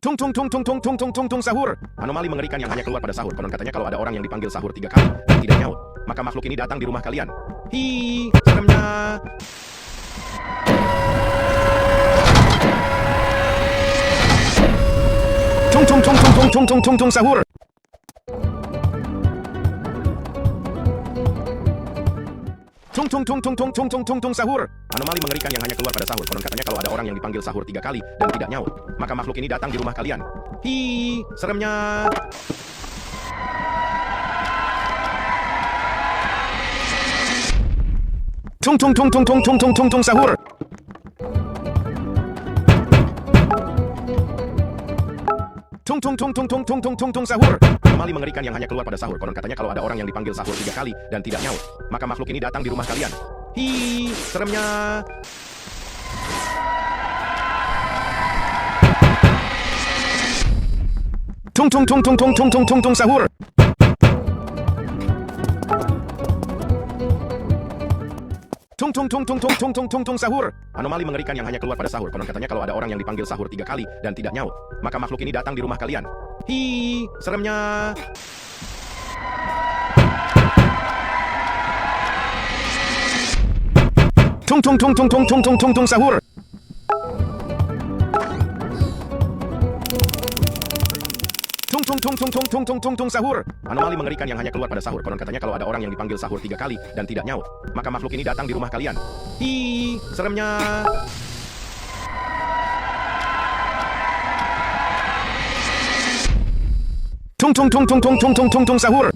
Tung tung tung tung tung tung tung tung tung sahur. Anomali mengerikan yang hanya keluar pada sahur. Konon katanya kalau ada orang yang dipanggil sahur 3 kali dan tidak nyaut, maka makhluk ini datang di rumah kalian. Hi, seremnya. Tung tung tung tung tung tung tung tung tung sahur. Tung tung tung tung tung tung tung tung tung sahur. Anomali mengerikan yang hanya keluar pada sahur. Konon katanya kalau ada orang yang dipanggil sahur 3 kali dan tidak nyaut, maka makhluk ini datang di rumah kalian. Hi, seremnya. Tung tung tung tung tung tung tung tung tung sahur. Tung tung tung tung tung tung tung tung tung sahur. Anomali mengerikan yang hanya keluar pada sahur. Konon katanya kalau ada orang yang dipanggil sahur 3 kali dan tidak nyaut, maka makhluk ini datang di rumah kalian. Hi, seremnya. Tung tung tung tung tung tung tung tung tung sahur. Tung tung tung tung tung tung tung tung tung sahur. Anomali mengerikan yang hanya keluar pada sahur. Konon katanya kalau ada orang yang dipanggil sahur 3 kali dan tidak nyaut, maka makhluk ini datang di rumah kalian. Hi, seremnya. Tung tung tung tung tung tung tung tung tung sahur. Tung tung tung tung tung tung tung tung tung sahur. Anomali mengerikan yang hanya keluar pada sahur. Konon katanya kalau ada orang yang dipanggil sahur 3 kali dan tidak nyaut, maka makhluk ini datang di rumah kalian. Hi, seremnya. Tung tung tung tung tung tung tung tung tung sahur.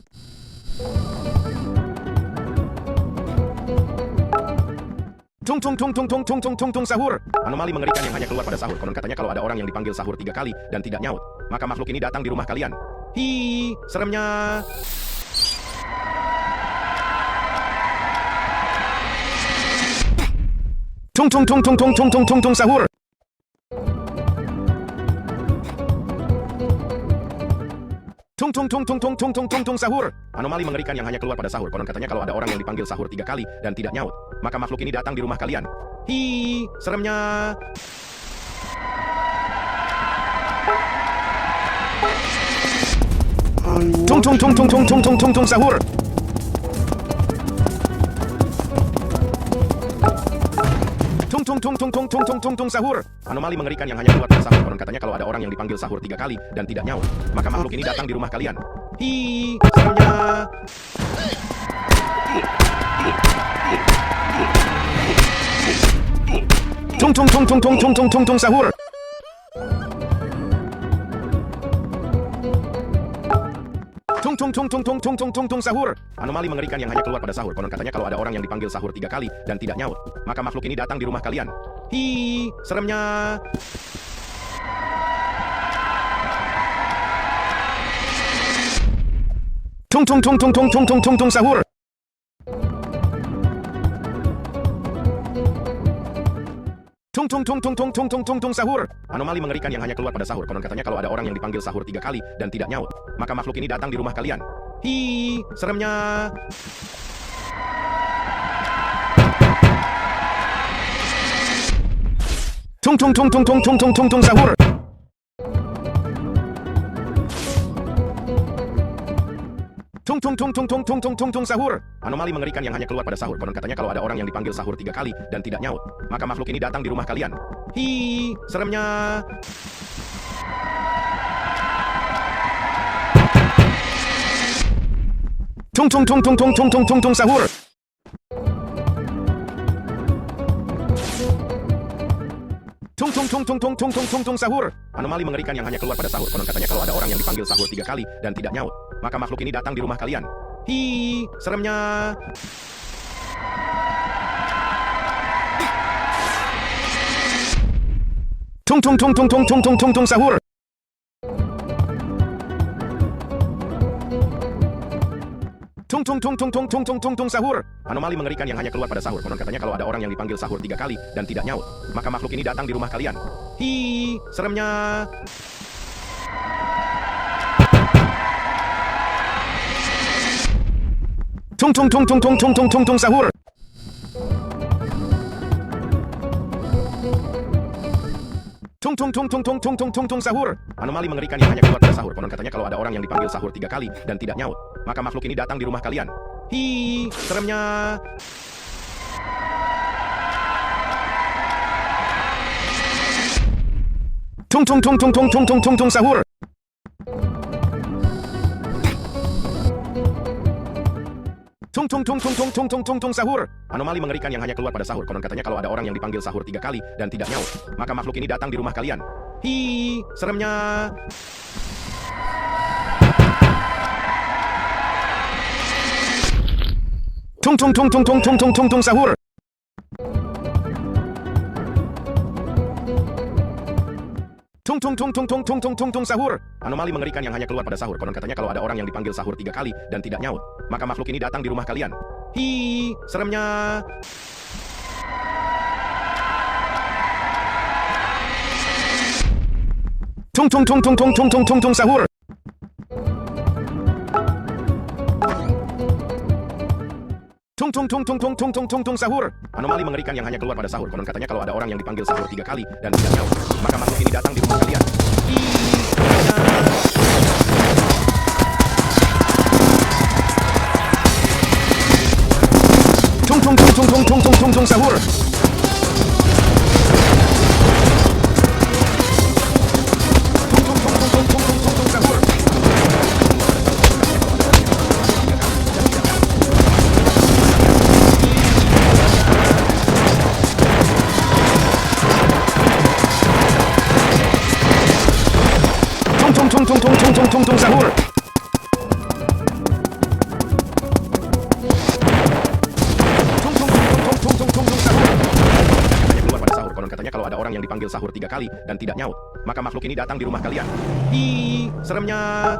Tung tung tung tung tung tung tung tung tung sahur. Anomali mengerikan yang hanya keluar pada sahur. Konon katanya kalau ada orang yang dipanggil sahur 3 kali dan tidak nyaut, maka makhluk ini datang di rumah kalian. Hi, seremnya. Tung tung tung tung tung tung tung tung tung sahur. Tung tung tung tung tung tung tung tung tung sahur. Anomali mengerikan yang hanya keluar pada sahur. Konon katanya kalau ada orang yang dipanggil sahur 3 kali dan tidak nyaut, maka makhluk ini datang di rumah kalian. Hi, seremnya. Tung tung tung tung tung tung tung tung tung sahur. Tung tung tung tung tung tung tung tung tung sahur. Anomali mengerikan yang hanya keluar pada sahur. Konon katanya kalau ada orang yang dipanggil sahur 3 kali dan tidak nyaut, maka makhluk ini datang di rumah kalian. Hi, seremnya. Tung tung tung tung tung tung tung tung tung sahur. Tung tung tung tung tung tung tung tung tung sahur. Anomali mengerikan yang hanya keluar pada sahur. Konon katanya kalau ada orang yang dipanggil sahur 3 kali dan tidak nyaut, maka makhluk ini datang di rumah kalian. Hi, seremnya. Tung tung tung tung tung tung tung tung tung sahur. Tung tung tung tung tung tung tung tung tung sahur. Anomali mengerikan yang hanya keluar pada sahur. Konon katanya kalau ada orang yang dipanggil sahur 3 kali dan tidak nyaut, maka makhluk ini datang di rumah kalian. Hi, seremnya. Tung tung tung tung tung tung tung tung tung sahur. Tung tung tung tung tung tung tung tung tung sahur. Anomali mengerikan yang hanya keluar pada sahur. Konon katanya kalau ada orang yang dipanggil sahur 3 kali dan tidak nyaut, maka makhluk ini datang di rumah kalian. Hi, seremnya. Tung tung tung tung tung tung tung tung tung sahur. Tung tung tung tung tung tung tung tung tung sahur. Anomali mengerikan yang hanya keluar pada sahur. Konon katanya kalau ada orang yang dipanggil sahur 3 kali dan tidak nyaut, maka makhluk ini datang di rumah kalian. Hi, seremnya. Tung tung tung tung tung tung tung tung tung sahur. Tung tung tung tung tung tung tung tung tung sahur. Anomali mengerikan yang hanya keluar pada sahur. Konon katanya kalau ada orang yang dipanggil sahur 3 kali dan tidak nyaut, maka makhluk ini datang di rumah kalian. Hi, seremnya. Tung tung tung tung tung tung tung tung tung sahur. Tung Tung sahur. Anomali mengerikan yang hanya keluar pada sahur. Konon katanya kalau ada orang yang dipanggil sahur 3 kali dan tidak nyaut, maka makhluk ini datang di rumah kalian. Hi, seremnya. Tung sahur. Tung sahur. Anomali mengerikan yang hanya keluar pada sahur. Konon katanya kalau ada orang yang dipanggil sahur 3 kali dan tidak nyaut, maka makhluk ini datang di rumah kalian. Hi, seremnya. Tung sahur. Tung sahur. Anomali mengerikan yang hanya keluar pada sahur. Konon katanya kalau ada orang yang dipanggil sahur 3 kali dan tidak nyaut, maka makhluk ini datang di rumah kalian. Hi, seremnya. Tung sahur. Tung sahur. Anomali mengerikan yang hanya keluar pada sahur. Konon katanya kalau ada orang yang dipanggil sahur 3 kali dan tidak nyaut, maka makhluk ini datang di rumah kalian. Tung sahur. Tung sahur. Keluar pada sahur. Konon katanya kalau ada orang yang dipanggil sahur 3 kali dan tidak nyaut, maka makhluk ini datang di rumah kalian. Hi, seremnya.